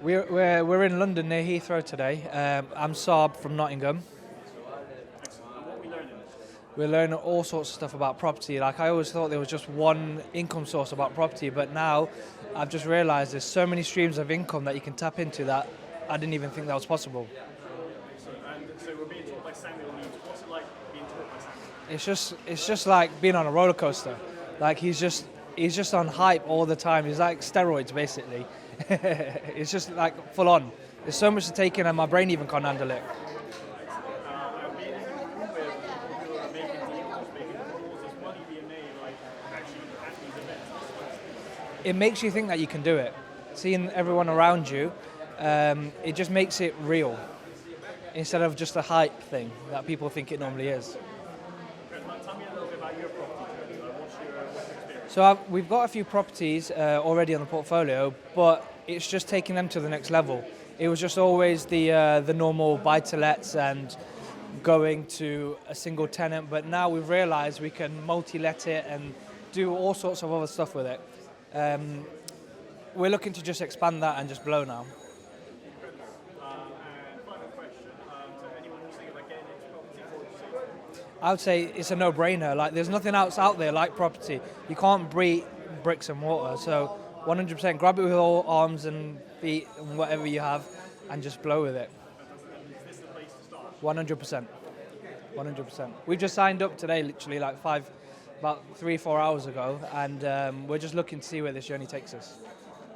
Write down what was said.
We're in London near Heathrow today. I'm Saab from Nottingham. And what are we learning? We're learning all sorts of stuff about property. Like I always thought there was just one income source about property, but now I've just realised there's so many streams of income that you can tap into that I didn't even think that was possible. So we're being taught by Samuel Leeds. What's it like being taught by Samuel? It's just like being on a roller coaster. Like he's just on hype all the time. He's like steroids basically. It's just like full on. There's so much to take in and my brain even can't handle it. Being in a room where people are making deals, making calls, there's money being made, like actually at these events. It makes you think that you can do it. Seeing everyone around you, it just makes it real instead of just a hype thing that people think it normally is. Tell me a little bit about your property journey. Like, what's your experience? So we've got a few properties already on the portfolio, but it's just taking them to the next level. It was just always the normal buy-to-lets and going to a single tenant, but now we've realised we can multi-let it and do all sorts of other stuff with it. We're looking to just expand that and just blow now. And final question, so anyone who's thinking about getting into property, what would you say? I would say it's a no-brainer. Like there's nothing else out there like property. You can't beat bricks and mortar. So 100% grab it with all arms and feet and whatever you have, and just blow with it. Is this the place to start? 100%. 100%. We've just signed up today, literally like about 3-4 hours ago, and we're just looking to see where this journey takes us.